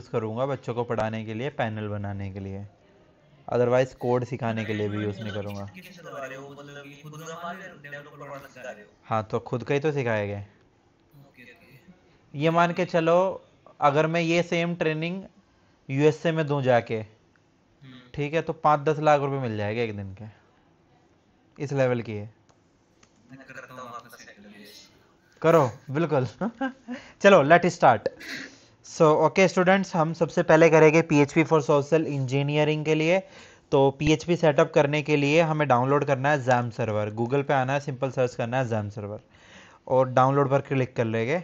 Use करूँगा बच्चों को पढ़ाने के लिए, पैनल बनाने के लिए, अदरवाइज कोड सिखाने के लिए भी यूज़ नहीं करूँगा। किसे सिखा रहे हो, मतलब कि खुद का मान डेवलप करवाना सिखा रहे हो? हाँ, तो खुद का ही तो सिखाएंगे। Okay okay. ये मान के चलो, अगर मैं ये सेम ट्रेनिंग यूएसए में दूं जाके, हम्म। ठीक है, तो 5-10 लाख रुपए मिल जाएगा एक दिन के, इस लेवल की है। मैं करता हूँ आपका सेटल ये। करो, बिल्कुल। चलो let start. So okay students, हम सबसे पहले करेंगे पीएचपी फॉर सोशल इंजीनियरिंग के लिए। तो पीएचपी सेटअप करने के लिए हमें डाउनलोड करना है जैम सर्वर। गूगल पे आना है, सिंपल सर्च करना है जैम सर्वर और डाउनलोड पर क्लिक कर लेंगे।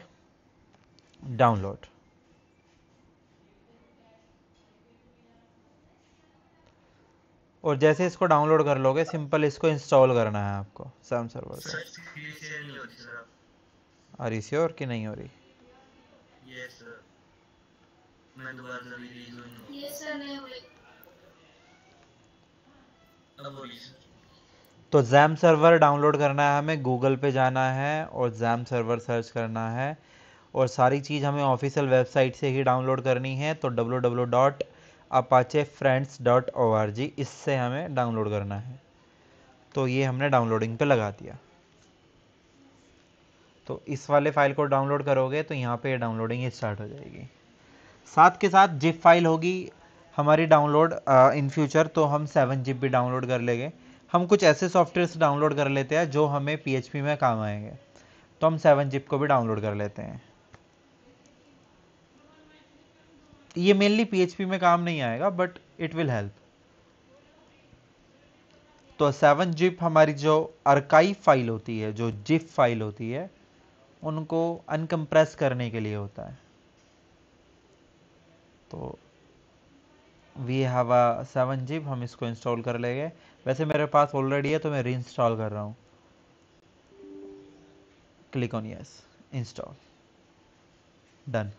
डाउनलोड, और जैसे इसको डाउनलोड कर लोगे, सिंपल इसको इंस्टॉल करना है आपको, जैम सर्वर को। सर्च स्क्रीन शेयर नहीं होती सर अब। आ रही श्योर कि नहीं हो रही? यस सर, मैं दोबारा से अभी रीजॉइन हुआ। यस सर, नहीं हो रही। अब हो रही है सर। तो जैम सर्वर डाउनलोड करना है हमें, गूगल पे जाना है और जैम सर्वर सर्च करना है, और सारी चीज़ हमें ऑफिशियल वेबसाइट से ही डाउनलोड करनी है। तो www.apachefriends.org, इससे हमें डाउनलोड करना है। तो ये हमने डाउनलोडिंग पे लगा दिया। तो इस वाले फाइल को डाउनलोड करोगे तो यहाँ पे डाउनलोडिंग स्टार्ट हो जाएगी। साथ के साथ जिप फाइल होगी हमारी डाउनलोड इन फ्यूचर, तो हम 7 जिप भी डाउनलोड कर लेंगे। हम कुछ ऐसे सॉफ्टवेयर्स डाउनलोड कर लेते हैं जो हमें पीएचपी में काम आएंगे, तो हम 7 जिप को भी डाउनलोड कर लेते हैं। ये मेनली पीएचपी में काम नहीं आएगा, बट इट विल हेल्प। तो 7 जिप हमारी जो अर्काइव फाइल होती है, जो जिप फाइल होती है, उनको अनकम्प्रेस करने के लिए होता है। तो वी हैव अ 7 जिप, हम इसको इंस्टॉल कर लेंगे। वैसे मेरे पास ऑलरेडी है तो मैं री इंस्टॉल कर रहा हूँ। Click on yes, install, done.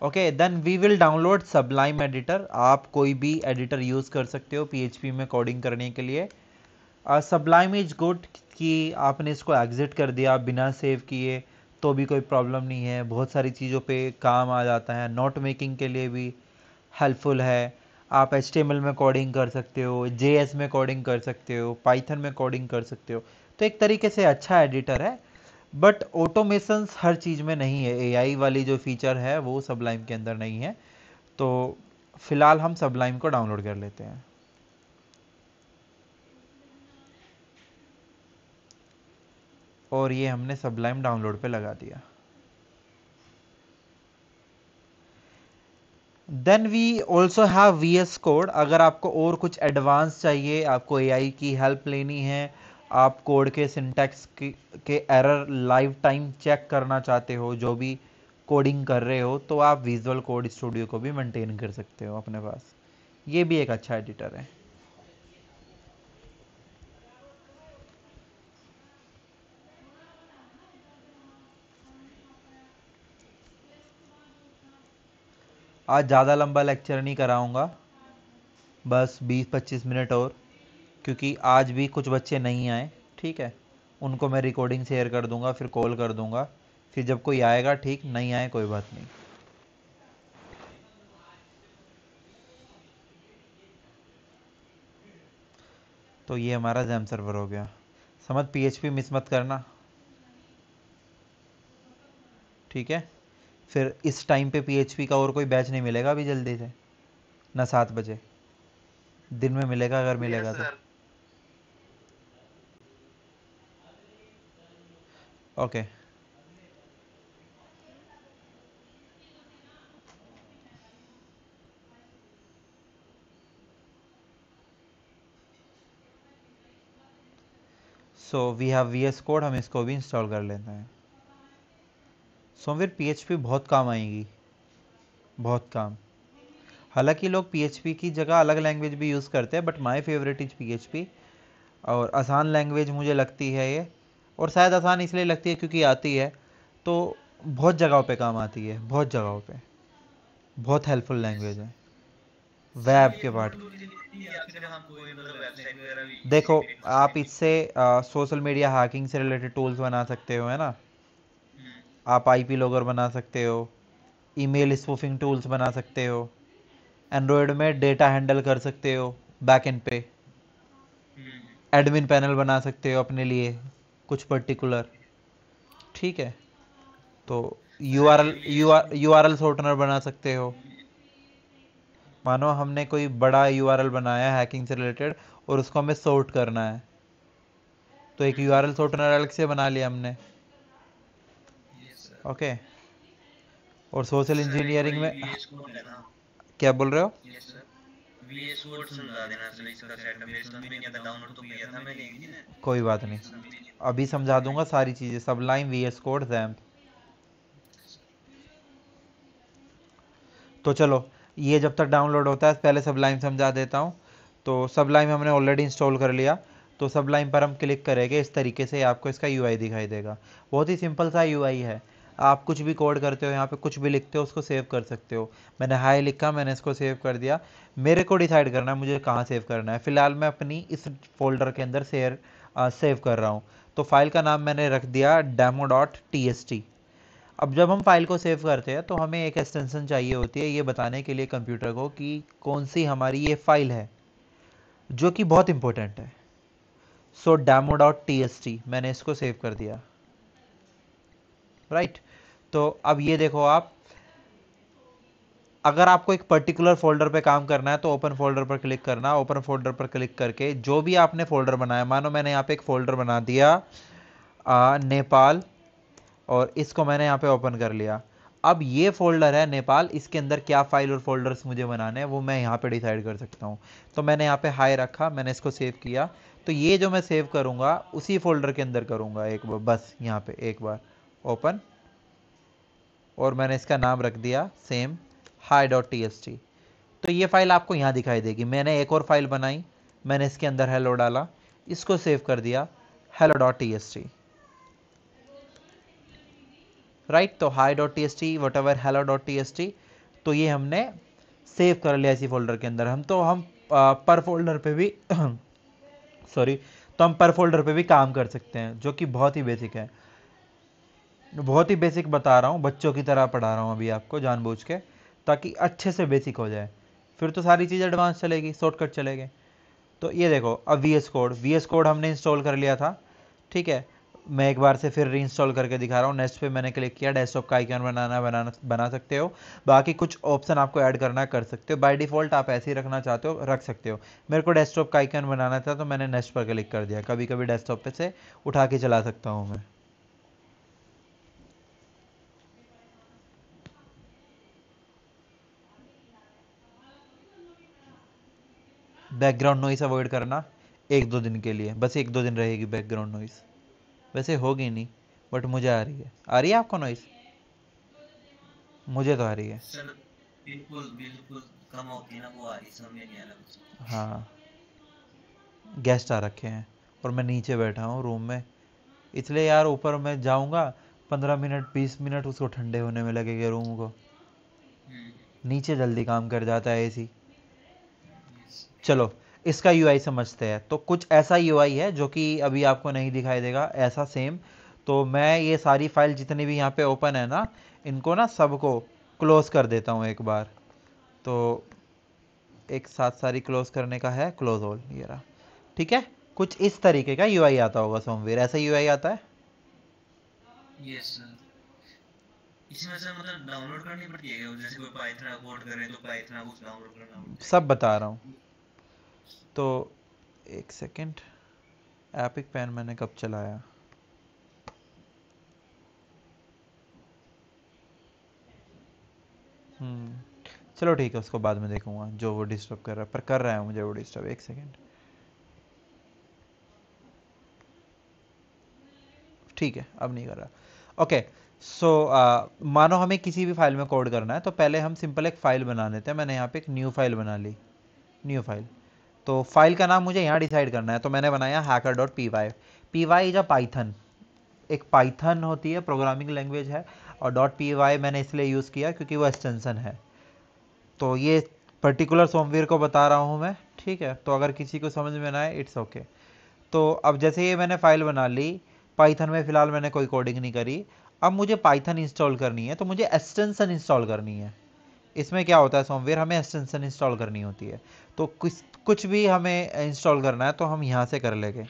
Okay, then we will download Sublime editor. आप कोई भी एडिटर यूज़ कर सकते हो पीएचपी में कोडिंग करने के लिए। सबलाइम इज गुड कि आपने इसको एग्जिट कर दिया बिना सेव किए तो भी कोई प्रॉब्लम नहीं है, बहुत सारी चीज़ों पे काम आ जाता है। नोट मेकिंग के लिए भी हेल्पफुल है। आप HTML में कोडिंग कर सकते हो, JS में कोडिंग कर सकते हो, पाइथन में कोडिंग कर सकते हो। तो एक तरीके से अच्छा एडिटर है, बट ऑटोमेशंस हर चीज़ में नहीं है। एआई वाली जो फीचर है वो सबलाइम के अंदर नहीं है। तो फिलहाल हम सबलाइम को डाउनलोड कर लेते हैं। और ये हमने सबलाइम डाउनलोड पे लगा दिया। Then we also have VS code. अगर आपको और कुछ एडवांस चाहिए, आपको AI की हेल्प लेनी है, आप कोड के सिंटैक्स के एरर लाइव टाइम चेक करना चाहते हो जो भी कोडिंग कर रहे हो, तो आप विजुअल कोड स्टूडियो को भी मेंटेन कर सकते हो अपने पास। ये भी एक अच्छा एडिटर है। आज ज़्यादा लंबा लेक्चर नहीं कराऊंगा, बस 20-25 मिनट और, क्योंकि आज भी कुछ बच्चे नहीं आए। ठीक है, उनको मैं रिकॉर्डिंग शेयर कर दूंगा, फिर कॉल कर दूंगा। फिर जब कोई आएगा ठीक, नहीं आए कोई बात नहीं। तो ये हमारा जैम सर्वर हो गया। समझ, पीएचपी मिस मत करना, ठीक है। फिर इस टाइम पे पीएचपी का और कोई बैच नहीं मिलेगा अभी जल्दी से, ना 7 बजे। दिन में मिलेगा अगर मिलेगा तो। Okay, so we have VS code, हम इसको भी इंस्टॉल कर लेते हैं। सो फिर पीएचपी बहुत काम आएगी, बहुत काम। हालांकि लोग पीएचपी की जगह अलग लैंग्वेज भी यूज़ करते हैं, but my favourite is PHP. और आसान लैंग्वेज मुझे लगती है ये, और शायद आसान इसलिए लगती है क्योंकि आती है। तो बहुत जगहों पे काम आती है, बहुत जगहों पे, बहुत हेल्पफुल लैंग्वेज है सर वेब ये के पार्ट। टूल के लिए भी, या फिर हम कोई मतलब वेबसाइट वगैरह भी इसी से देखो, क्रिएट कर आप सकते हैं? इससे सोशल मीडिया हैकिंग से रिलेटेड टूल्स बना सकते हो, है ना। हम्म। आप IP लॉगर बना सकते हो, ईमेल स्पूफिंग टूल्स बना सकते हो, एंड्रॉयड में डेटा हैंडल कर सकते हो बैकएंड पे, एडमिन पैनल बना सकते हो अपने लिए कुछ पर्टिकुलर, ठीक है। तो सर ये भी इसको यूआरएल शॉर्टनर बना सकते हो। मानो हमने कोई बड़ा यूआरएल बनाया हैकिंग से रिलेटेड और उसको हमें सॉर्ट करना है, तो एक यूआरएल शॉर्टनर अलग से बना लिया हमने। Yes sir. ओके। और सोशल सर एक बार इंजीनियरिंग में वीएस कोड है ना। क्या बोल रहे हो? Yes sir. वीएस कोड समझा देना सर, इसका सेटअप मेरे समझ में नहीं आता, डाउनलोड तो किया था मैंने एक दिन, कोई बात नहीं, लेकिन समझ में नहीं अभी समझा दूंगा सारी चीज़ें, सबलाइम, वीएस कोड, जैम्प। तो चलो ये जब तक डाउनलोड होता है पहले सबलाइम समझा देता हूँ। तो सबलाइम हमने ऑलरेडी इंस्टॉल कर लिया, तो सबलाइम पर हम क्लिक करेंगे, इस तरीके से आपको इसका यूआई दिखाई देगा। बहुत ही सिंपल सा यूआई है। आप कुछ भी कोड करते हो, यहाँ पे कुछ भी लिखते हो उसको सेव कर सकते हो। मैंने हाई लिखा, मैंने इसको सेव कर दिया। मेरे को डिसाइड करना है मुझे कहाँ सेव करना है। फिलहाल मैं अपनी इस फोल्डर के अंदर सेव कर रहा हूँ। तो फाइल का नाम मैंने रख दिया demo.txt। अब जब हम फाइल को सेव करते हैं तो हमें एक एक्सटेंशन चाहिए होती है ये बताने के लिए कंप्यूटर को कि कौन सी हमारी ये फाइल है, जो कि बहुत इंपॉर्टेंट है। सो demo.txt मैंने इसको सेव कर दिया, राइट। तो अब ये देखो आप, अगर आपको एक पर्टिकुलर फोल्डर पे काम करना है तो ओपन फोल्डर पर क्लिक करना। ओपन फोल्डर पर क्लिक करके जो भी आपने फोल्डर बनाया, मानो मैंने यहाँ पे एक फोल्डर बना दिया नेपाल, और इसको मैंने यहाँ पे ओपन कर लिया। अब ये फोल्डर है नेपाल, इसके अंदर क्या फाइल और फोल्डर्स मुझे बनाने हैं वो मैं यहाँ पे डिसाइड कर सकता हूँ। तो मैंने यहाँ पे हाई रखा, मैंने इसको सेव किया। तो ये जो मैं सेव करूँगा उसी फोल्डर के अंदर करूँगा एक बार, बस यहाँ पे एक बार ओपन, और मैंने इसका नाम रख दिया सेम hi.txt। तो ये फाइल आपको यहाँ दिखाई देगी। मैंने एक और फाइल बनाई, मैंने इसके अंदर हेलो डाला, इसको सेव कर दिया hello.txt, राइट। तो hi.txt वट एवर hello.txt, तो ये हमने सेव कर लिया इसी फोल्डर के अंदर। हम पर फोल्डर पे भी सॉरी, तो हम पर फोल्डर पे भी काम कर सकते हैं, जो कि बहुत ही बेसिक है। बहुत ही बेसिक बता रहा हूँ, बच्चों की तरह पढ़ा रहा हूँ अभी आपको जानबूझ के, ताकि अच्छे से बेसिक हो जाए, फिर तो सारी चीज़ एडवांस चलेगी, शॉर्टकट चलेंगे। तो ये देखो, अब वी एस कोड हमने इंस्टॉल कर लिया था, ठीक है। मैं एक बार से फिर री इंस्टॉल करके दिखा रहा हूँ। नेक्स्ट पे मैंने क्लिक किया, डेस्कटॉप का आइकन बना सकते हो। बाकी कुछ ऑप्शन आपको ऐड करना है कर सकते हो, बाय डिफ़ॉल्ट आप ऐसे ही रखना चाहते हो रख सकते हो। मेरे को डेस्कटॉप का आइकन बनाना था तो मैंने नेक्स्ट पर क्लिक कर दिया। कभी कभी डेस्कटॉप पे से उठा के चला सकता हूँ मैं। बैकग्राउंड नॉइस अवॉइड करना 1-2 दिन के लिए, बस 1-2 दिन रहेगी बैकग्राउंड नॉइस। वैसे होगी नहीं, बट मुझे आ रही है। आ रही है आपको नॉइस? मुझे तो आ रही है। सर बिल्कुल बिल्कुल कम होती है ना, वो आ रही समझ में नहीं आ रहा कुछ। हाँ, गेस्ट आ रखे हैं और मैं नीचे बैठा हूँ रूम में, इसलिए यार ऊपर मैं जाऊँगा 15 मिनट 20 मिनट उसको ठंडे होने में लगेगा रूम को। नीचे जल्दी काम कर जाता है एसी। यस। चलो इसका यूआई समझते हैं। तो कुछ ऐसा यूआई है जो कि अभी आपको नहीं दिखाई देगा, ऐसा सेम। तो मैं ये सारी फाइल जितनी भी यहाँ पे ओपन है ना, इनको ना सबको क्लोज कर देता हूँ एक बार। तो एक साथ सारी क्लोज करने का है, क्लोज ऑल, ये रहा, ठीक है। कुछ इस तरीके का यूआई आता होगा सॉफ्टवेयर, ऐसा यूआई आता है। Yes sir. इसमें से मतलब डाउनलोड करनी पड़ती है क्या? जैसे कोई पाइथन कोड करे तो पाइथन कुछ डाउनलोड करना पड़ता है सब क्या? बता रहा हूँ। तो एक सेकेंड, एपिक पेन मैंने कब चलाया? चलो ठीक है, उसको बाद में देखूंगा। जो वो डिस्टर्ब कर रहा है, पर कर रहा है मुझे वो डिस्टर्ब। एक सेकेंड, ठीक है, अब नहीं कर रहा। ओके। सो मानो हमें किसी भी फाइल में कोड करना है तो पहले हम सिंपल एक फ़ाइल बना लेते हैं। मैंने यहाँ पे एक न्यू फाइल बना ली, न्यू फाइल। तो फाइल का नाम मुझे यहाँ डिसाइड करना है, तो मैंने बनाया hacker.py। py is a Python, एक पाइथन होती है, प्रोग्रामिंग लैंग्वेज है। और .py मैंने इसलिए यूज़ किया क्योंकि वो एक्सटेंसन है। तो ये पर्टिकुलर सॉफ्टवेयर को बता रहा हूँ मैं, ठीक है। तो अगर किसी को समझ में ना आए, इट्स ओके। तो अब जैसे ये मैंने फाइल बना ली, पाइथन में फ़िलहाल मैंने कोई कोडिंग नहीं करी। अब मुझे पाइथन इंस्टॉल करनी है तो मुझे एक्सटेंशन इंस्टॉल करनी है। इसमें क्या होता है, सॉफ्टवेयर हमें एक्सटेंशन इंस्टॉल करनी होती है। तो कुछ कुछ भी हमें इंस्टॉल करना है तो हम यहाँ से कर लेंगे।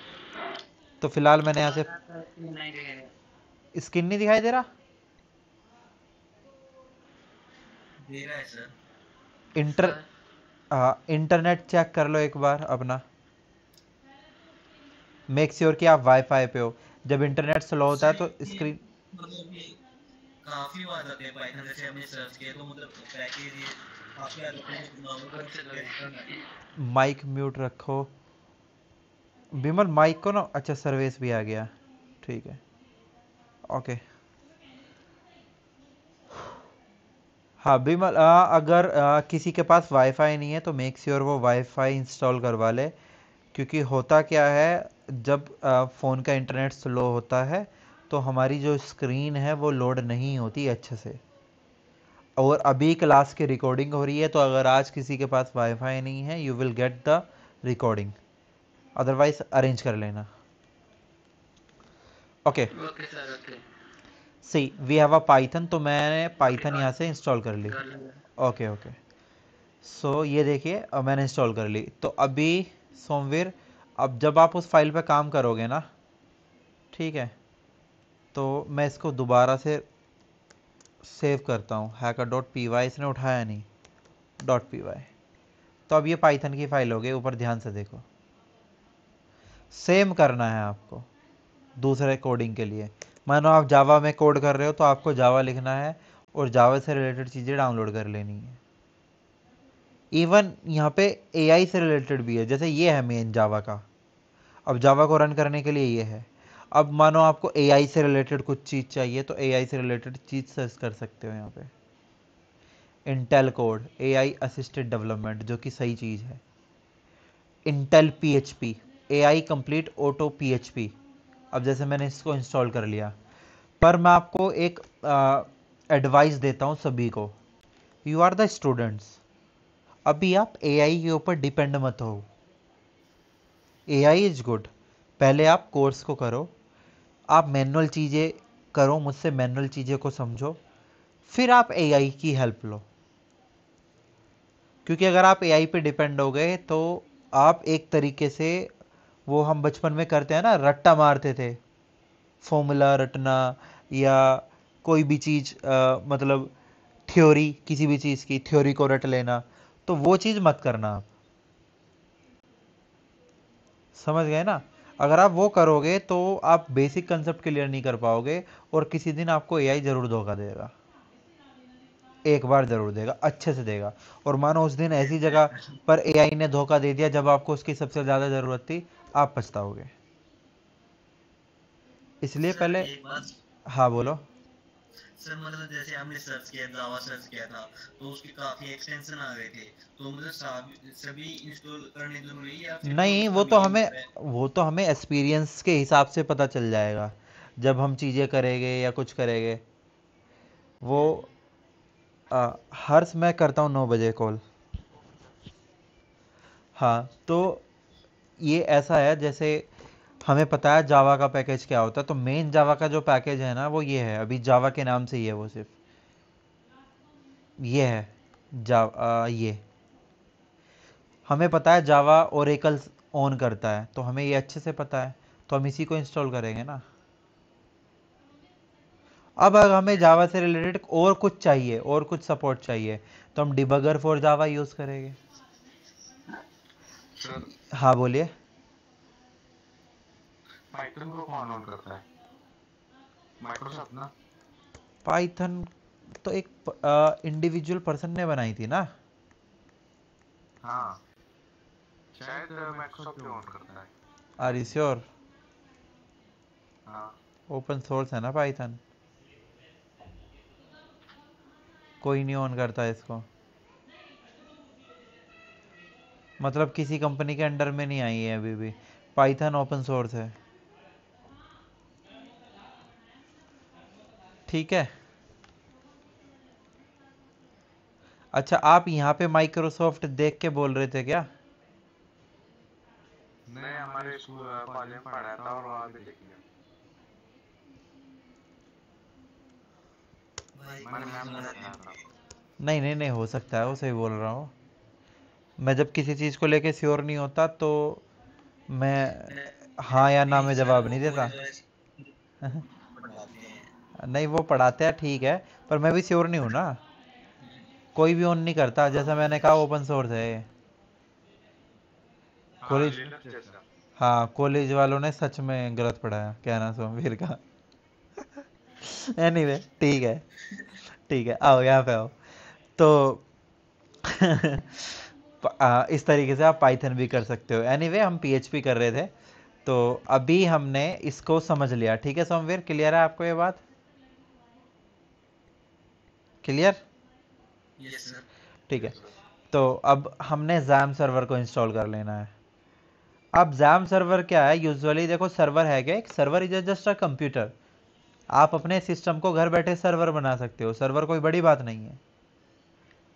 तो फिलहाल मैंने यहाँ से नहीं देखेगा। स्क्रीन नहीं दिखाई दे रहा। दे रहा है sir. Inter sir internet check कर लो एक बार अपना। मेक श्योर कि आप वाईफाई पे हो। जब इंटरनेट स्लो होता है सर तो ये स्क्रीन। मतलब ये काफी बार आते हैं पाइथन, जैसे हमने सर्च किया तो मतलब पैकेज ये काफी आ जाते हैं, डाउनलोड करने से कैसे करना है। माइक म्यूट रखो। विमल माइक को ना, अच्छा सर्विस भी आ गया, ठीक है, ओके। हाँ विमल, अगर किसी के पास वाईफाई नहीं है तो मेक श्योर वो वाईफाई इंस्टॉल करवा ले। क्योंकि होता क्या है, जब फ़ोन का इंटरनेट स्लो होता है तो हमारी जो स्क्रीन है वो लोड नहीं होती अच्छे से। और अभी क्लास की रिकॉर्डिंग हो रही है तो अगर आज किसी के पास वाईफाई नहीं है you will get the recording, otherwise arrange कर लेना। Okay okay sir okay. See we have a Python, तो मैंने पाइथन यहाँ से इंस्टॉल कर ली। कर लेंगे। ओके ओके, सो ये देखिए अब मैंने इंस्टॉल कर ली। तो अभी सोमवीर, अब जब आप उस फाइल पे काम करोगे ना, ठीक है, तो मैं इसको दोबारा से सेव करता हूँ। हैकर डॉट पी वाई इसने उठाया नहीं, डॉट पी वाई। तो अब ये पाइथन की फाइल हो गई, ऊपर ध्यान से देखो। सेम करना है आपको दूसरे कोडिंग के लिए। मानो आप जावा में कोड कर रहे हो तो आपको जावा लिखना है और जावा से रिलेटेड चीज़ें डाउनलोड कर लेनी है। इवन यहाँ पे एआई से रिलेटेड भी है, जैसे ये है मेन जावा का। अब जावा को रन करने के लिए ये है। अब मानो आपको एआई से रिलेटेड कुछ चीज़ चाहिए तो एआई से रिलेटेड चीज़ सर्च कर सकते हो यहाँ पे। Intel code AI assisted development, जो कि सही चीज़ है। Intel PHP AI complete auto PHP. अब जैसे मैंने इसको इंस्टॉल कर लिया, पर मैं आपको एक एडवाइस देता हूँ सभी को। यू आर द स्टूडेंट्स, अभी आप एआई के ऊपर डिपेंड मत हो। एआई इज गुड, पहले आप कोर्स को करो, आप मैनुअल चीज़ें करो, मुझसे मैनुअल चीज़ें को समझो, फिर आप एआई की हेल्प लो। क्योंकि अगर आप एआई पे डिपेंड हो गए तो आप एक तरीके से, वो हम बचपन में करते हैं ना, रट्टा मारते थे, फॉर्मूला रटना या कोई भी चीज़, मतलब थ्योरी, किसी भी चीज़ की थ्योरी को रट लेना, तो वो चीज़ मत करना आप। समझ गए ना? अगर आप वो करोगे तो आप बेसिक कंसेप्ट क्लियर नहीं कर पाओगे और किसी दिन आपको एआई ज़रूर धोखा देगा। एक बार ज़रूर देगा, अच्छे से देगा। और मानो उस दिन ऐसी देते जगह हैं। पर एआई ने धोखा दे दिया जब आपको उसकी सबसे ज़्यादा ज़रूरत थी, आप पछताओगे। इसलिए सर पहले। एक बात। हाँ बोलो। सर मतलब जैसे हमने सर्च किया, जावा सर्च किया था तो उसके काफी एक्सटेंशन आ गए थे, तो मतलब सभी इंस्टॉल करने जरूरी है या फिर जो नहीं, वो तो कभी हमें वो तो हमें एक्सपीरियंस के हिसाब से पता चल जाएगा जब हम चीज़ें करेंगे या कुछ करेंगे। वो हर्ष, मैं करता हूँ 9 बजे कॉल। हाँ तो ये ऐसा है, जैसे हमें पता है जावा का पैकेज क्या होता है, तो मेन जावा का जो पैकेज है ना वो ये है, अभी जावा के नाम से ही है वो, सिर्फ ये है जावा। ये हमें पता है जावा ओरेकल ऑन करता है, तो हमें ये अच्छे से पता है, तो हम इसी को इंस्टॉल करेंगे ना। अब अगर हमें जैसे जावा से रिलेटेड और कुछ चाहिए और कुछ सपोर्ट चाहिए तो हम डिबगर फॉर जावा यूज़ करेंगे। सर हाँ बोलिए। पाइथन को कौन ऑन करता है? माइक्रोसॉफ्ट ना? पाइथन तो एक इंडिविजुअल पर्सन ने बनाई थी ना। हाँ, शायद माइक्रोसॉफ्ट ही ऑन करता है। Are you sure? हाँ। ओपन सोर्स है ना पाइथन, कोई नहीं ऑन करता इसको। मतलब किसी कंपनी के अंडर में नहीं आई है अभी भी, पाइथन ओपन सोर्स है। ठीक है। अच्छा, आप यहाँ पे माइक्रोसॉफ्ट देख के बोल रहे थे क्या? नहीं, हमारे स्कूल कॉलेज में पढ़ाया था और वहाँ भी देख लिया। भाई मैंने कोई मैम तो ने लगा बताया था। नहीं नहीं नहीं, हो सकता है, वो सही बोल रहा हूँ। मैं जब किसी चीज़ को लेके श्योर नहीं होता तो मैं हाँ या ना नहीं में सर, जवाब वो नहीं देता। कॉलेज वाले पढ़ाते हैं। नहीं, वो पढ़ाते हैं ठीक है, पर मैं भी श्योर नहीं हूँ ना। कोई भी ऑन नहीं करता, हाँ जैसा वो मैंने तो कहा है। ओपन सोर्स है ये। हाँ कॉलेज, लिनक्स जैसा। हाँ कॉलेज वालों ने सच में गलत पढ़ाया, कहना सोमवीर का। एनीवे ठीक है, ठीक है, आओ यहाँ पे आओ। तो इस तरीके से आप पाइथन भी कर सकते हो। एनीवे हम पीएचपी कर रहे थे, तो अभी हमने इसको समझ लिया। ठीक है सोमवीर, क्लियर है आपको ये बात? क्लियर? Yes sir. ठीक है। Yes sir. तो अब हमने जैम सर्वर को इंस्टॉल कर लेना है। अब जैम सर्वर क्या है? यूजुअली देखो, सर्वर है क्या? एक server is just a computer. आप अपने सिस्टम को घर बैठे सर्वर बना सकते हो, सर्वर कोई बड़ी बात नहीं है।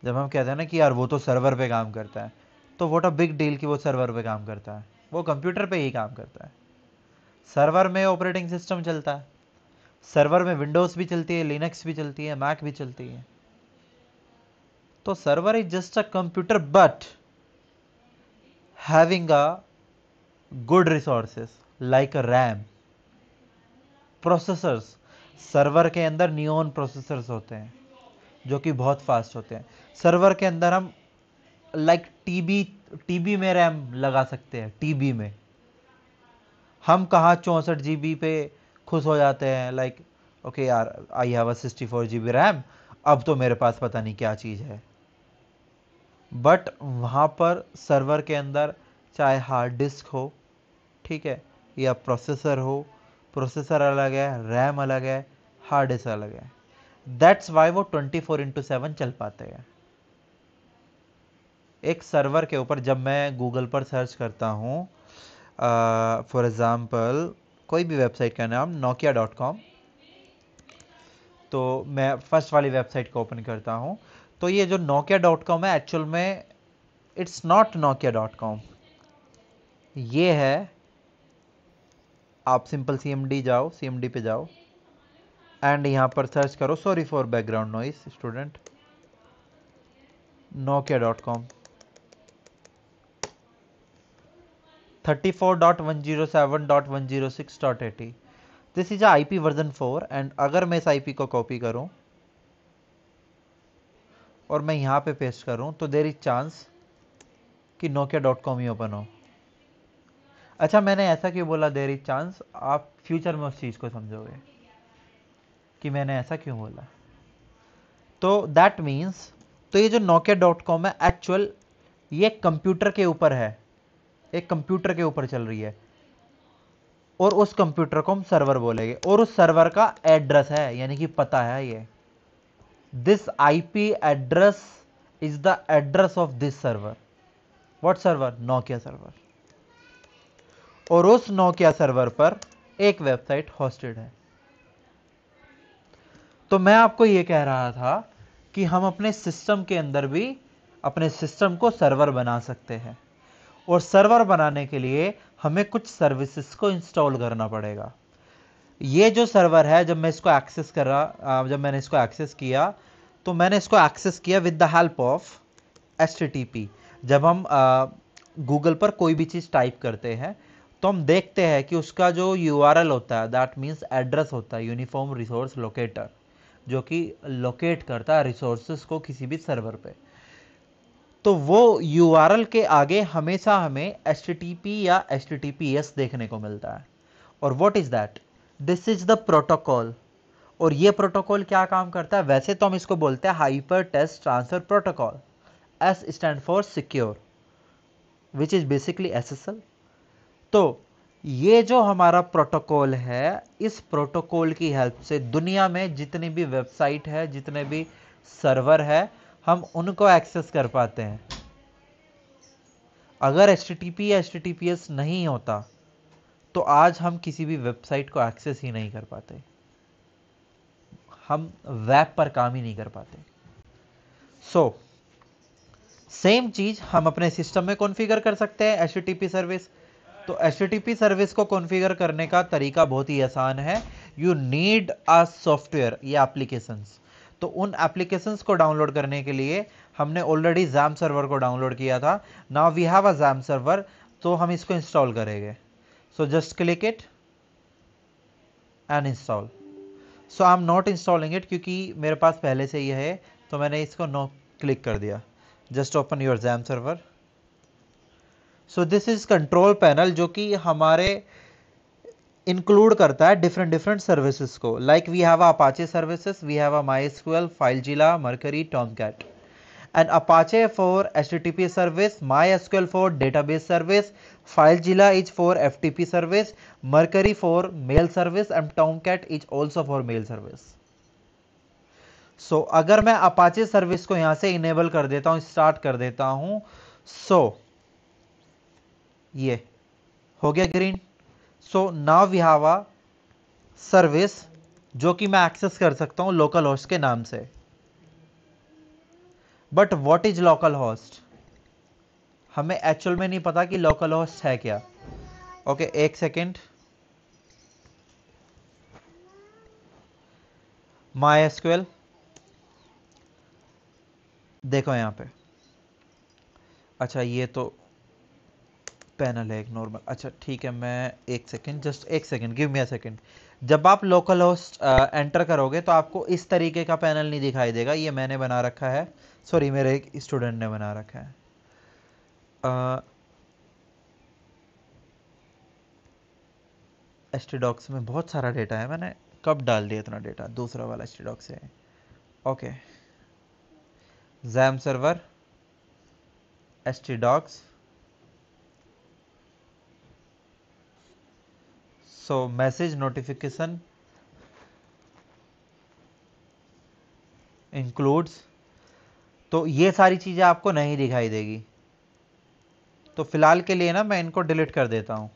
जब हम कहते हैं ना कि यार वो तो सर्वर पे काम करता है, तो व्हाट अ बिग डील कि वो सर्वर पे काम करता है, वो कंप्यूटर पे ही काम करता है। सर्वर में ऑपरेटिंग सिस्टम चलता है, सर्वर में विंडोज़ भी चलती है, लिनक्स भी चलती है, मैक भी चलती है। तो server is just a computer but having a good resources like a RAM, processors. Server के अंदर नियॉन प्रोसेसर्स होते हैं जो कि बहुत फास्ट होते हैं। सर्वर के अंदर हम लाइक टीबी टीबी में रैम लगा सकते हैं। टीबी में हम कहाँ 64 GB पे खुश हो जाते हैं, लाइक ओके यार आई हैव अ 64 GB रैम, अब तो मेरे पास पता नहीं क्या चीज़ है। बट वहाँ पर सर्वर के अंदर चाहे हार्ड डिस्क हो, ठीक है, या प्रोसेसर हो, प्रोसेसर अलग है, रैम अलग है, हार्ड डिस्क अलग है। दैट्स वाई वो 24/7 चल पाते हैं। एक सर्वर के ऊपर जब मैं गूगल पर सर्च करता हूँ, फॉर एग्ज़ाम्पल कोई भी वेबसाइट का नाम nokia.com, तो मैं फर्स्ट वाली वेबसाइट को ओपन करता हूँ, तो ये जो nokia.com है एक्चुअल में इट्स नॉट nokia.com। ये है, आप सिंपल CMD जाओ, CMD पे जाओ एंड यहाँ पर सर्च करो, sorry for background noise student, nokia.com 34.107.106.80। This is IP version 4 and अगर मैं इस IP को कॉपी करूं और मैं यहाँ पे पेस्ट करूं तो देर इज चांस कि nokia.com ही ओपन हो। अच्छा, मैंने ऐसा क्यों बोला देर इज चांस? आप फ्यूचर में उस चीज़ को समझोगे कि मैंने ऐसा क्यों बोला। तो दैट मीन्स, तो ये जो nokia.com है एक्चुअल ये कंप्यूटर के ऊपर है, एक कंप्यूटर के ऊपर चल रही है, और उस कंप्यूटर को हम सर्वर बोलेंगे, और उस सर्वर का एड्रेस है, यानी कि पता है ये। This IP address is the address of this server. What server? Nokia server. और उस नोकिया सर्वर पर एक वेबसाइट होस्टेड है। तो मैं आपको यह कह रहा था कि हम अपने सिस्टम के अंदर भी अपने सिस्टम को सर्वर बना सकते हैं, और सर्वर बनाने के लिए हमें कुछ सर्विसेज को इंस्टॉल करना पड़ेगा। ये जो सर्वर है, जब मैं इसको एक्सेस कर रहा, जब मैंने इसको एक्सेस किया, तो मैंने इसको एक्सेस किया with the help of HTTP। जब हम गूगल पर कोई भी चीज़ टाइप करते हैं तो हम देखते हैं कि उसका जो URL होता है, दैट मीन्स एड्रेस होता है, यूनिफॉर्म रिसोर्स लोकेटर, जो कि लोकेट करता है रिसोर्सेज को किसी भी सर्वर पे। तो वो URL के आगे हमेशा हमें HTTP या HTTPS देखने को मिलता है। और what is that? This is the protocol. और ये प्रोटोकॉल क्या काम करता है? वैसे तो हम इसको बोलते हैं hyper text transfer protocol. S stand for secure, which is basically SSL। तो ये जो हमारा प्रोटोकॉल है, इस प्रोटोकॉल की हेल्प से दुनिया में जितनी भी वेबसाइट है, जितने भी सर्वर है, हम उनको एक्सेस कर पाते हैं। अगर HTTP या HTTPS नहीं होता तो आज हम किसी भी वेबसाइट को एक्सेस ही नहीं कर पाते, हम वेब पर काम ही नहीं कर पाते। सो सेम चीज हम अपने सिस्टम में कॉन्फ़िगर कर सकते हैं, HTTP सर्विस। तो HTTP सर्विस को कॉन्फ़िगर करने का तरीका बहुत ही आसान है। यू नीड अ सॉफ्टवेयर या एप्लीकेशंस। तो उन एप्लीकेशंस को डाउनलोड करने के लिए हमने ऑलरेडी XAMPP सर्वर को डाउनलोड किया था. Now we have a XAMPP server, तो हम इसको इंस्टॉल करेंगे. So just click it and install. So I am not installing it क्योंकि मेरे पास पहले से ये है, तो मैंने इसको नो क्लिक कर दिया. Just open your XAMPP server. So this is control panel जो कि हमारे इंक्लूड करता है डिफरेंट सर्विसेज को. Like we have Apache services, we have a MySQL, FileZilla, Mercury, Tomcat. And Apache for HTTP service, MySQL for database service, FileZilla is for FTP service, Mercury for mail service, and Tomcat is also for mail service. So अगर मैं Apache service को यहां से enable कर देता हूं, start कर देता हूं, so ये हो गया green. So now we have a service जो कि मैं एक्सेस कर सकता हूं लोकल होस्ट के नाम से. But what is local host? हमें एक्चुअल में नहीं पता कि लोकल होस्ट है क्या. ओके, एक सेकेंड. MySQL देखो यहां पे. अच्छा ये तो पैनल है एक नॉर्मल. अच्छा ठीक है, मैं एक सेकेंड, जस्ट एक second, give me a second. जब आप लोकल होस्ट एंटर करोगे तो आपको इस तरीके का पैनल नहीं दिखाई देगा. ये मैंने बना रखा है, सॉरी मेरे एक स्टूडेंट ने बना रखा है. htdocs में बहुत सारा डेटा है, मैंने कब डाल दिया इतना डेटा. दूसरा वाला htdocs है. Okay, XAMPP server, htdocs. सो मैसेज नोटिफिकेशन इंक्लूड्स. तो ये सारी चीजें आपको नहीं दिखाई देगी. तो फिलहाल के लिए ना मैं इनको डिलीट कर देता हूं.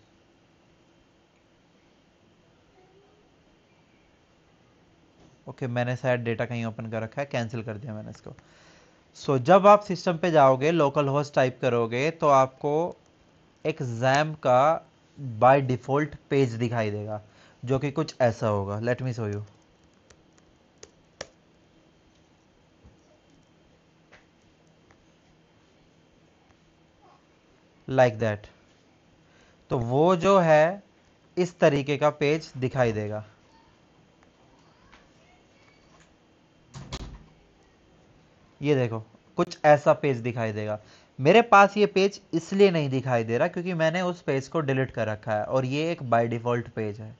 ओके, मैंने शायद डेटा कहीं ओपन कर रखा है, कैंसिल कर दिया मैंने इसको. सो जब आप सिस्टम पे जाओगे, लोकल होस्ट टाइप करोगे, तो आपको एक XAMPP का बाय डिफॉल्ट पेज दिखाई देगा जो कि कुछ ऐसा होगा. Let me show you. Like that. तो वो जो है इस तरीके का पेज दिखाई देगा. ये देखो कुछ ऐसा पेज दिखाई देगा. मेरे पास ये पेज इसलिए नहीं दिखाई दे रहा क्योंकि मैंने उस पेज को डिलीट कर रखा है और ये एक बाय डिफॉल्ट पेज है.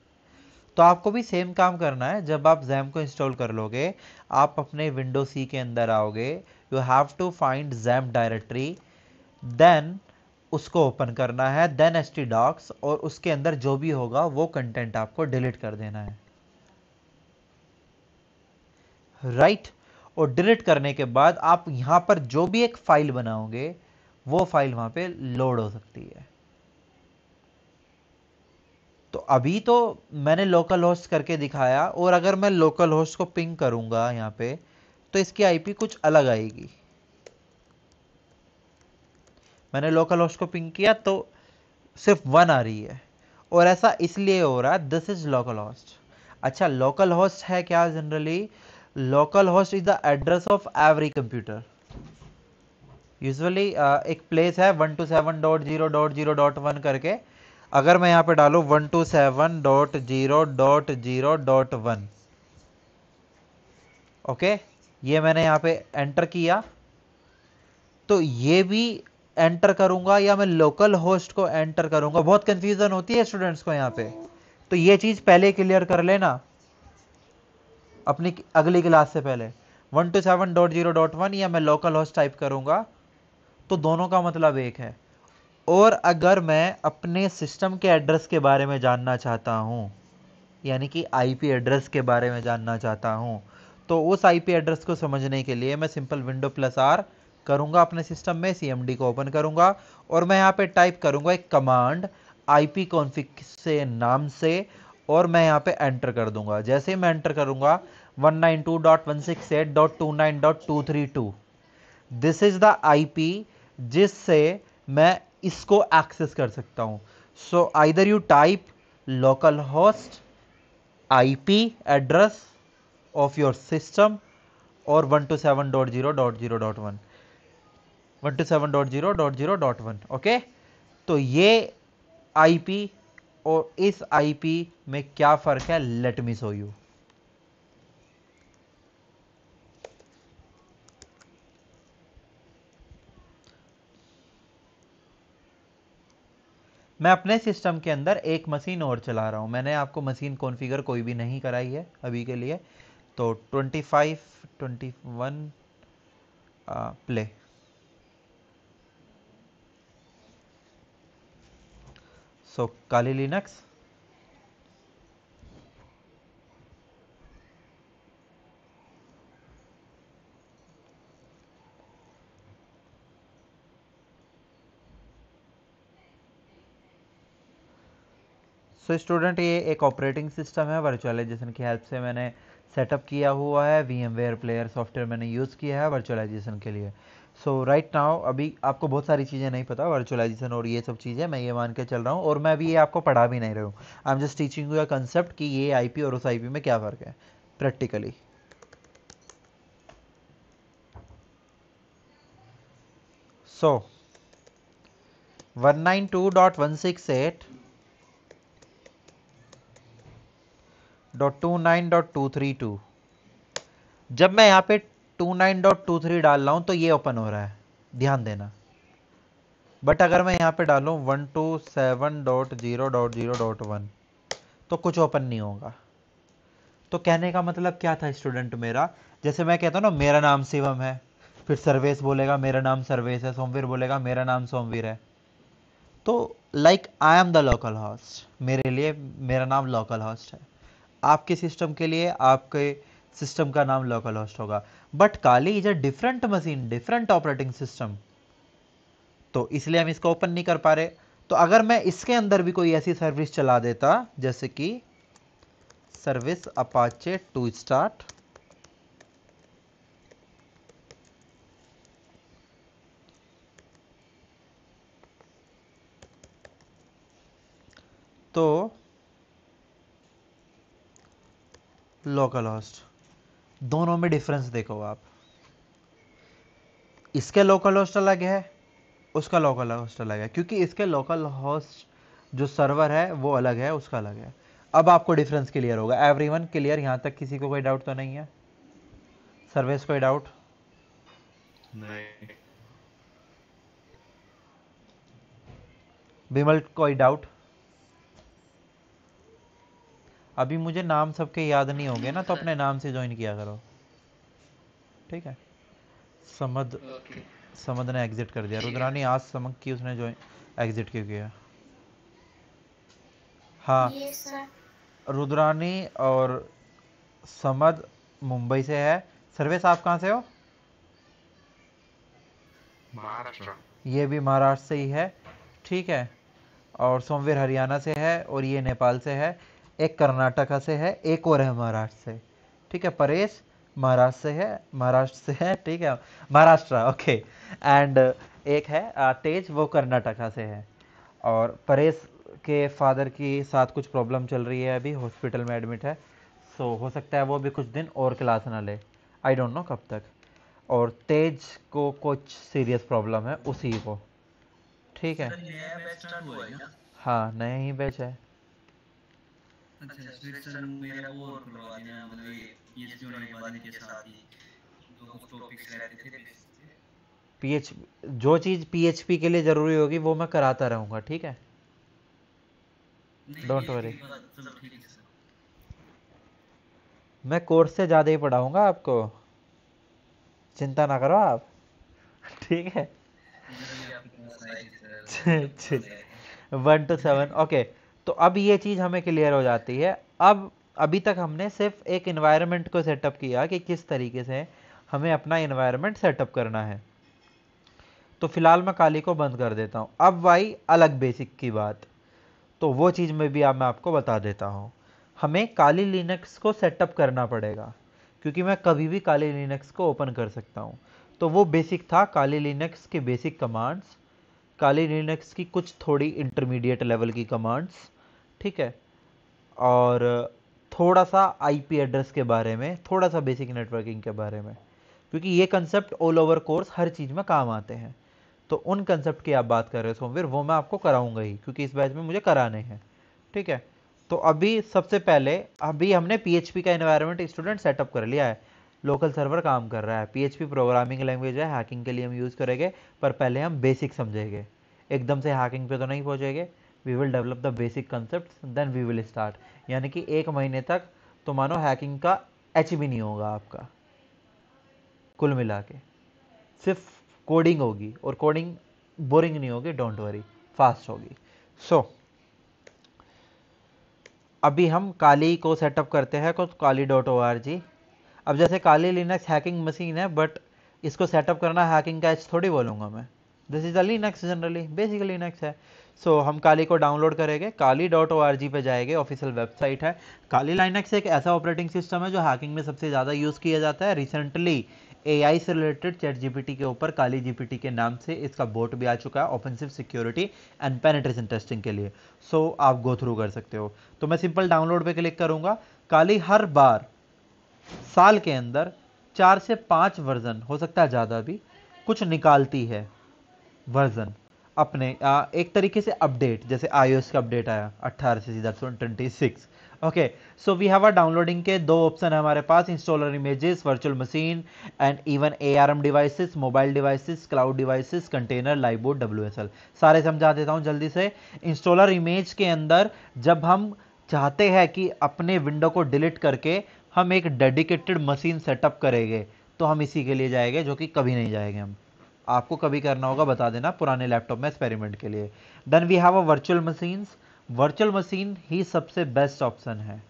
तो आपको भी सेम काम करना है. जब आप XAMPP को इंस्टॉल कर लोगे, आप अपने विंडो सी के अंदर आओगे, you have to find XAMPP directory, then उसको ओपन करना है, देन htdocs, और उसके अंदर जो भी होगा वो कंटेंट आपको डिलीट कर देना है. राइट. और डिलीट करने के बाद आप यहां पर जो भी एक फाइल बनाओगे वो फाइल वहां पे लोड हो सकती है. तो अभी तो मैंने लोकल होस्ट करके दिखाया, और अगर मैं लोकल होस्ट को पिंग करूंगा यहां पे, तो इसकी आईपी कुछ अलग आएगी. मैंने लोकल होस्ट को पिंग किया तो सिर्फ 1 आ रही है, और ऐसा इसलिए हो रहा है, दिस इज लोकल होस्ट. अच्छा, लोकल होस्ट है क्या? Generally local host is the address of every computer. Usually एक प्लेस है 127.0.0.1 करके. अगर मैं यहां पे डालूं 127.0.0.1, ओके, ये मैंने यहां पे एंटर किया, तो ये भी एंटर करूंगा या मैं लोकल होस्ट को एंटर करूंगा. बहुत कंफ्यूजन होती है स्टूडेंट्स को यहां पे, तो ये चीज पहले क्लियर कर लेना अपनी अगली क्लास से पहले. 127.0.1 या मैं लोकल होस्ट टाइप करूंगा, तो दोनों का मतलब एक है. और अगर मैं अपने सिस्टम के एड्रेस के बारे में जानना चाहता हूं, यानी कि आईपी एड्रेस के बारे में जानना चाहता हूं, तो उस आईपी एड्रेस को समझने के लिए मैं सिंपल Windows+R करूंगा अपने सिस्टम में, CMD को ओपन करूंगा, और मैं यहां पे टाइप करूंगा एक कमांड आईपी कॉन्फ़िग से नाम से, और मैं यहां पे एंटर कर दूंगा. जैसे ही मैं एंटर करूंगा 192.168.29.232, दिस इज द आईपी जिससे मैं इसको एक्सेस कर सकता हूं. So either you type local host IP address of your system, और 127.0.0.1 127.0.0.1 ओके। तो ये आईपी और इस आईपी में क्या फर्क है, लेट मी शो यू। मैं अपने सिस्टम के अंदर एक मशीन और चला रहा हूं, मैंने आपको मशीन कॉन्फ़िगर कोई भी नहीं कराई है अभी के लिए। तो 25 21 प्ले। सो काली लिनक्स, सो स्टूडेंट ये एक ऑपरेटिंग सिस्टम है, वर्चुअलाइजेशन की हेल्प से मैंने सेटअप किया हुआ है। VMware प्लेयर सॉफ्टवेयर मैंने यूज़ किया है वर्चुअलाइजेशन के लिए। सो राइट नाउ अभी आपको बहुत सारी चीज़ें नहीं पता वर्चुअलाइजेशन और ये सब चीज़ें, मैं ये मान के चल रहा हूँ, और मैं अभी ये आपको पढ़ा भी नहीं रहा हूँ। I am just teaching you a concept कि ये आईपी और उस आईपी में क्या फ़र्क है प्रैक्टिकली। सो 192.168.29.232, जब मैं यहाँ पे 29.23 डाल रहा हूँ तो ये ओपन हो रहा है, ध्यान देना। बट अगर मैं यहाँ पे डालूँ 127.0.0.1 तो कुछ ओपन नहीं होगा। तो कहने का मतलब क्या था स्टूडेंट मेरा, जैसे मैं कहता हूँ ना मेरा नाम शिवम है, फिर सर्वेश बोलेगा मेरा नाम सर्वेश है, सोमवीर बोलेगा मेरा नाम सोमवीर है। तो like I am the local host, मेरे लिए मेरा नाम लोकल होस्ट है, आपके सिस्टम के लिए आपके सिस्टम का नाम लोकल होस्ट होगा। But Kali is a different machine, different operating system, तो इसलिए हम इसको ओपन नहीं कर पा रहे। तो अगर मैं इसके अंदर भी कोई ऐसी सर्विस चला देता जैसे कि सर्विस अपाचे 2 स्टार्ट, तो लोकल होस्ट, दोनों में डिफरेंस देखो आप, इसके लोकल होस्ट अलग है, उसका लोकल होस्ट अलग है, क्योंकि इसके लोकल होस्ट जो सर्वर है वो अलग है, उसका अलग है। अब आपको डिफरेंस क्लियर होगा, एवरीवन क्लियर, यहां तक किसी को कोई डाउट तो नहीं है? सर्विस कोई डाउट? नहीं। विमल कोई डाउट? अभी मुझे नाम सबके याद नहीं होंगे ना, तो अपने नाम से ज्वाइन किया करो, ठीक है। समद, समद ने एग्जिट कर दिया। रुद्रानी आज समक की उसने ज्वाइन, एग्जिट क्यों किया? हाँ रुद्रानी और समद मुंबई से है। सर्वेश आप कहाँ से हो? महाराष्ट्र। ये भी महाराष्ट्र से ही है, ठीक है। और सोमवीर हरियाणा से है, और ये नेपाल से है, एक कर्नाटका से है, एक और है महाराष्ट्र से, ठीक है। परेश महाराष्ट्र से है, ठीक है, महाराष्ट्र, ओके। एंड एक है तेज, वो कर्नाटका से है। और परेश के फादर की साथ कुछ प्रॉब्लम चल रही है, अभी हॉस्पिटल में एडमिट है, सो हो सकता है वो भी कुछ दिन और क्लास ना ले, आई डोंट नो कब तक। और तेज को कुछ सीरियस प्रॉब्लम है उसी को, ठीक है। सर नया बैच स्टार्ट हुआ है क्या? हाँ नया ही बैच है। अच्छा फिर सर मेरा वो और खुलवा देना, मतलब ये पीएचपी होने के बाद इनके साथ ही जो कुछ टॉपिक्स रहते थे बेसिक से। पीएच जो चीज़ पीएचपी के लिए ज़रूरी होगी वो मैं कराता रहूँगा, ठीक है, नहीं डोंट पीएचपी वरी। के बाद चलो ठीक है सर। मैं कोर्स से ज़्यादा ही पढ़ाऊँगा आपको, चिंता ना करो आप, ठीक है। जब भी आपके पास आए थे सर जब पास आए थे। 1 to 7 ओके। तो अब ये चीज़ हमें क्लियर हो जाती है। अब अभी तक हमने सिर्फ एक इन्वायरमेंट को सेटअप किया कि किस तरीके से हमें अपना इन्वायरमेंट सेटअप करना है। तो फिलहाल मैं काली को बंद कर देता हूँ। अब भाई अलग बेसिक की बात, तो वो चीज़ में भी मैं आपको बता देता हूँ। हमें काली लिनक्स को सेटअप करना पड़ेगा, क्योंकि मैं कभी भी काली लिनक्स को ओपन कर सकता हूँ। तो वो बेसिक था काली लिनक्स के बेसिक कमांड्स, काली लिनक्स की कुछ थोड़ी इंटरमीडिएट लेवल की कमांड्स, ठीक है। और थोड़ा सा आईपी एड्रेस के बारे में, थोड़ा सा बेसिक नेटवर्किंग के बारे में, क्योंकि ये कंसेप्ट ऑल ओवर कोर्स हर चीज़ में काम आते हैं। तो उन कंसेप्ट की आप बात कर रहे हो सोमवीर, वो मैं आपको कराऊंगा ही, क्योंकि इस बैच में मुझे कराने हैं। ठीक है, तो अभी सबसे पहले अभी हमने पीएचपी का एनवायरनमेंट स्टूडेंट सेटअप कर लिया है, लोकल सर्वर काम कर रहा है। पीएचपी प्रोग्रामिंग लैंग्वेज है, हैकिंग के लिए हम यूज़ करेंगे, पर पहले हम बेसिक समझेंगे, एकदम से हैकिंग पे तो नहीं पहुंचेंगे। We will develop the basic concept then we will start. यानी कि 1 महीने तक तो मानो हैकिंग का एच भी नहीं होगा आपका, कुल मिला के सिर्फ कोडिंग होगी, और कोडिंग बोरिंग नहीं होगी, डोंट वरी, फास्ट होगी। सो अभी हम काली को सेटअप करते हैं, तो kali.org। अब जैसे काली लिनक्स हैकिंग मशीन है, बट इसको सेटअप करना हैकिंग का एच थोड़ी बोलूँगा मैं, this is a Linux, generally basic Linux है। सो हम काली को डाउनलोड करेंगे, kali.org पे जाएंगे, ऑफिशियल वेबसाइट है। काली लाइनक्स एक ऐसा ऑपरेटिंग सिस्टम है जो हैकिंग में सबसे ज़्यादा यूज़ किया जाता है। रिसेंटली एआई से रिलेटेड चैट जीपीटी के ऊपर काली जीपीटी के नाम से इसका बोट भी आ चुका है, offensive security and penetration testing के लिए। सो आप गो थ्रू कर सकते हो। तो मैं सिंपल डाउनलोड पे क्लिक करूंगा। काली हर बार साल के अंदर 4 से 5 वर्जन, हो सकता है ज़्यादा भी, कुछ निकालती है वर्जन अपने एक तरीके से अपडेट, जैसे iOS का अपडेट आया 18 से सीधा 26। Okay, so we have a downloading के 2 ऑप्शन है हमारे पास, installer images, virtual machine and even ARM devices, mobile devices, cloud devices, container, live boot, WSL। सारे समझा देता हूं जल्दी से। इंस्टॉलर इमेज के अंदर जब हम चाहते हैं कि अपने विंडो को डिलीट करके हम एक डेडिकेटेड मशीन सेटअप करेंगे, तो हम इसी के लिए जाएंगे, जो कि कभी नहीं जाएंगे हम। आपको कभी करना होगा बता देना, पुराने लैपटॉप में एक्सपेरिमेंट के लिए। Then we have a virtual machines. Virtual machine ही सबसे बेस्ट ऑप्शन है,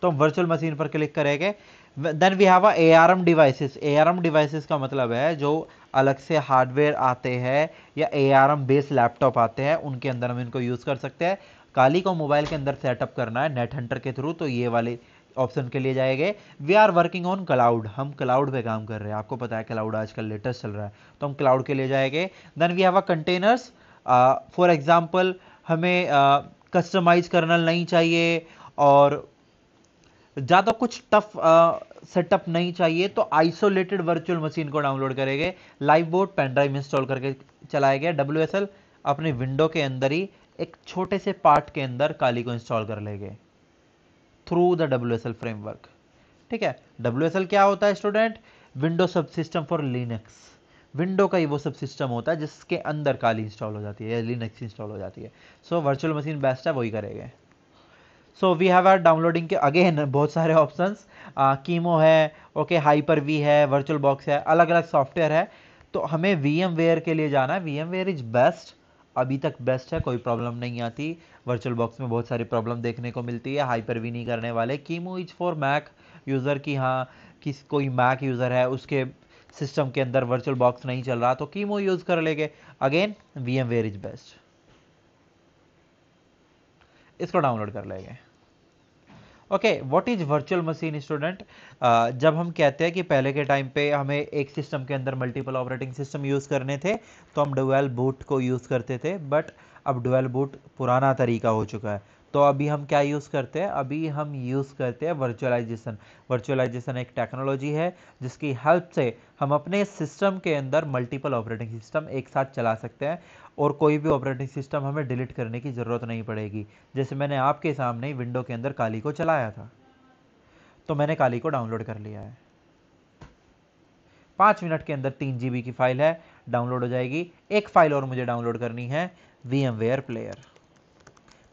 तो हम वर्चुअल मशीन पर क्लिक करेंगे। Then we have a ARM devices. ARM devices का मतलब है जो अलग से हार्डवेयर आते हैं या ARM बेस्ड लैपटॉप आते हैं, उनके अंदर हम इनको यूज़ कर सकते हैं। काली को मोबाइल के अंदर सेटअप करना है नेट हंटर के थ्रू, तो ये वाले ऑप्शन के लिए जाएंगे। We are working on cloud, हम क्लाउड पे काम कर रहे हैं, आपको पता है क्लाउड आजकल लेटेस्ट चल रहा है, तो हम क्लाउड के लिए जाएंगे। Then we have a containers. For example हमें कस्टमाइज कर्नल नहीं चाहिए और ज़्यादा कुछ टफ सेटअप नहीं चाहिए, तो आइसोलेटेड वर्चुअल मशीन को डाउनलोड करेंगे। Live boot pen drive install करके चलाएगा। WSL अपने विंडो के अंदर ही एक छोटे से पार्ट के अंदर काली को इंस्टॉल कर लेंगे थ्रू द WSL फ्रेमवर्क। ठीक है, WSL क्या होता है स्टूडेंट? विंडो सब सिस्टम फॉर लिनक्स। विंडो का ही वो सब सिस्टम होता है जिसके अंदर काली इंस्टॉल हो जाती है या लिनक्स इंस्टॉल हो जाती है। सो वर्चुअल मशीन बेस्ट है, वही करेंगे। So we have are downloading के अगेन बहुत सारे ऑप्शंस, कीमो है, ओके, हाइपर वी है, वर्चुअल बॉक्स है, अलग अलग सॉफ्टवेयर है। तो हमें VMware के लिए जाना है। VMware इज बेस्ट, अभी तक बेस्ट है, कोई प्रॉब्लम नहीं आती। वर्चुअल बॉक्स में बहुत सारी प्रॉब्लम देखने को मिलती है, हाइपर वी नहीं करने वाले। QEMU is for Mac user की, हाँ कोई मैक यूज़र है उसके सिस्टम के अंदर वर्चुअल बॉक्स नहीं चल रहा, तो कीमो यूज़ कर लेंगे। अगेन VMware इज बेस्ट, इसको डाउनलोड कर लेंगे। Okay, what is virtual machine student? जब हम कहते हैं कि पहले के टाइम पे हमें एक सिस्टम के अंदर मल्टीपल ऑपरेटिंग सिस्टम यूज़ करने थे, तो हम डुअल बूट को यूज़ करते थे, बट अब डुअल बूट पुराना तरीका हो चुका है। तो अभी हम क्या यूज़ करते हैं? अभी हम यूज़ करते हैं वर्चुअलाइजेशन। वर्चुअलाइजेशन एक टेक्नोलॉजी है जिसकी हेल्प से हम अपने सिस्टम के अंदर मल्टीपल ऑपरेटिंग सिस्टम एक साथ चला सकते हैं, और कोई भी ऑपरेटिंग सिस्टम हमें डिलीट करने की ज़रूरत नहीं पड़ेगी। जैसे मैंने आपके सामने विंडो के अंदर काली को चलाया था, तो मैंने काली को डाउनलोड कर लिया है। 5 मिनट के अंदर 3 GB की फाइल है, डाउनलोड हो जाएगी। एक फाइल और मुझे डाउनलोड करनी है, VMware प्लेयर।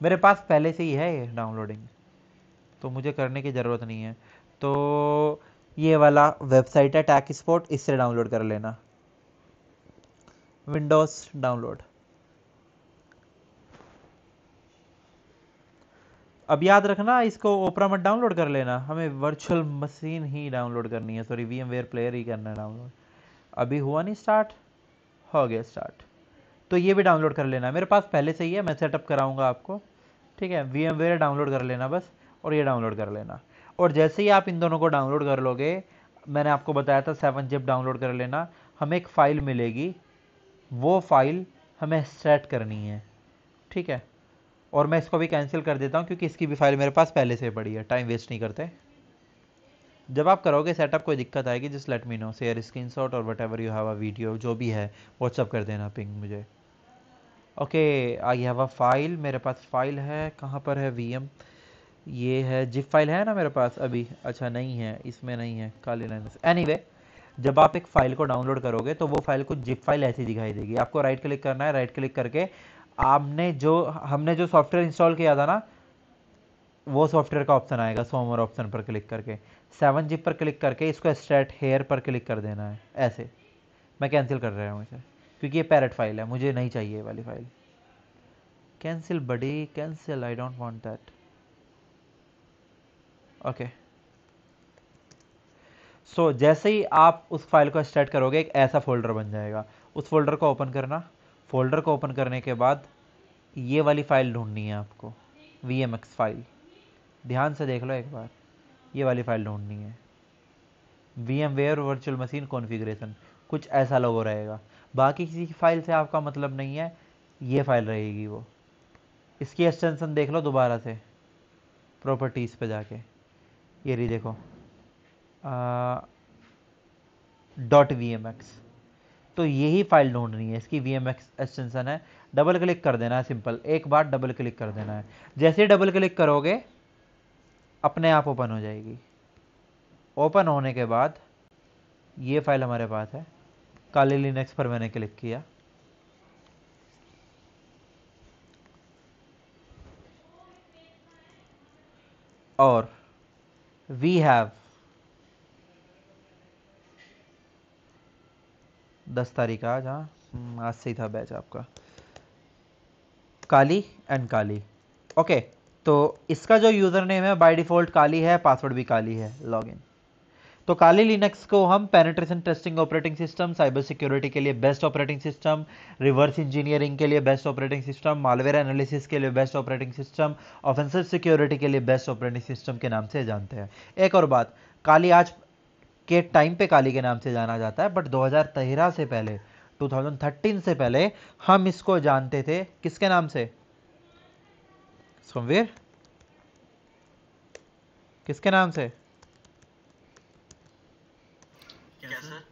मेरे पास पहले से ही है ये डाउनलोडिंग, तो मुझे करने की ज़रूरत नहीं है। तो ये वाला वेबसाइट है टैक स्पॉट, इससे डाउनलोड कर लेना। Windows download. अब याद रखना, इसको ओपरा मत डाउनलोड कर लेना, हमें वर्चुअल मशीन ही डाउनलोड करनी है, सॉरी VMware प्लेयर ही करना है डाउनलोड। अभी हुआ नहीं स्टार्ट, हो गया स्टार्ट। तो ये भी डाउनलोड कर लेना, मेरे पास पहले से ही है, मैं सेटअप कराऊंगा आपको। ठीक है, VMware डाउनलोड कर लेना बस, और ये डाउनलोड कर लेना। और जैसे ही आप इन दोनों को डाउनलोड कर लोगे, मैंने आपको बताया था 7-zip डाउनलोड कर लेना, हमें एक फ़ाइल मिलेगी, वो फाइल हमें सेट करनी है। ठीक है, और मैं इसको भी कैंसिल कर देता हूँ क्योंकि इसकी भी फाइल मेरे पास पहले से पड़ी है, टाइम वेस्ट नहीं करते। जब आप करोगे सेटअप कोई दिक्कत आएगी just let me know, share screenshot और whatever you have a video, जो भी है व्हाट्सअप कर देना पिंग मुझे। Okay I have a file, मेरे पास फाइल है, कहाँ पर है वीएम, ये है जिप फाइल है ना मेरे पास अभी, अच्छा नहीं है इसमें, नहीं है काली लाइन से। एनीवे जब आप एक फाइल को डाउनलोड करोगे तो वो फाइल को जिप फाइल ऐसी दिखाई देगी। आपको राइट क्लिक करना है, राइट क्लिक करके हमने जो सॉफ्टवेयर इंस्टॉल किया था ना वो सॉफ्टवेयर का ऑप्शन आएगा, सो मोर ऑप्शन पर क्लिक करके 7 जिप पर क्लिक करके इसको स्टार्ट हेयर पर क्लिक कर देना है ऐसे। मैं कैंसिल कर रहा हूँ इसे क्योंकि ये पैरेट फाइल है, मुझे नहीं चाहिए ये वाली file. Cancel buddy cancel, I don't want that. Okay so जैसे ही आप उस फाइल को स्टार्ट करोगे एक ऐसा फोल्डर बन जाएगा, उस फोल्डर को ओपन करना। फोल्डर को ओपन करने के बाद ये वाली फाइल ढूंढनी है आपको, VMX फाइल, ध्यान से देख लो एक बार, ये वाली फाइल ढूंढनी है, VMware वर्चुअल मशीन कॉन्फ़िगरेशन, कुछ ऐसा लोगो रहेगा। बाकी किसी फाइल से आपका मतलब नहीं है, ये फाइल रहेगी वो। इसकी एक्सटेंशन देख लो दोबारा से प्रॉपर्टीज़ पे जाके, ये रही देखो .vmx, तो यही फाइल ढूंढनी है, इसकी VMX एक्सटेंशन है। डबल क्लिक कर देना है, सिंपल एक बार डबल क्लिक कर देना है। जैसे ही डबल क्लिक करोगे अपने आप ओपन हो जाएगी। ओपन होने के बाद ये फाइल हमारे पास है, काली लिनक्स पर मैंने क्लिक किया, और वी हैव 10 तारीख आज, हाँ आज से ही था बैच आपका, काली एंड काली। ओके तो इसका जो यूज़र नेम है बाय डिफ़ॉल्ट काली है, पासवर्ड भी काली है, लॉगिन। तो काली लिनक्स को हम penetration testing operating system, cyber security के लिए best operating system, reverse engineering के लिए best operating system, malware analysis के लिए best operating system, offensive security के लिए बेस्ट ऑपरेटिंग सिस्टम के नाम से जानते हैं। एक और बात, काली आज के टाइम पे काली के नाम से जाना जाता है, बट 2013 से पहले 2013 से पहले हम इसको जानते थे किसके नाम से, सोमवीर किसके नाम से? क्या सर?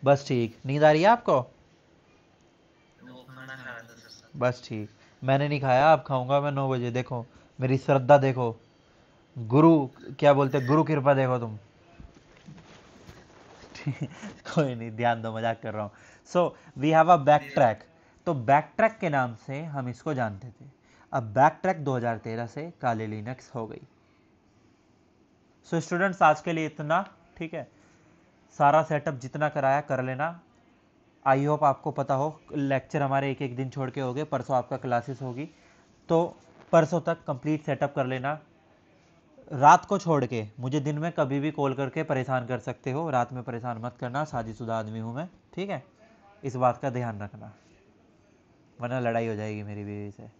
बस ठीक, नींद आ रही है आपको? वो खाना खा रहा था सर। बस ठीक, मैंने नहीं खाया, अब खाऊंगा मैं 9 बजे। देखो मेरी श्रद्धा देखो, गुरु क्या बोलते हैं, गुरु कृपा देखो तुम। कोई नहीं, ध्यान दो, मजाक कर रहा हूँ। So we have a back track, तो बैक ट्रैक के नाम से हम इसको जानते थे। अब बैक ट्रैक 2013 से काली लिनक्स हो गई। सो स्टूडेंट्स आज के लिए इतना, ठीक है, सारा सेटअप जितना कराया कर लेना। आई होप आपको पता हो, लेक्चर हमारे एक एक दिन छोड़ के हो गए, परसों आपका क्लासेस होगी, तो परसों तक कंप्लीट सेटअप कर लेना। रात को छोड़ के मुझे दिन में कभी भी कॉल करके परेशान कर सकते हो, रात में परेशान मत करना, शादीशुदा आदमी हूँ मैं, ठीक है, इस बात का ध्यान रखना, वरना लड़ाई हो जाएगी मेरी बीवी से।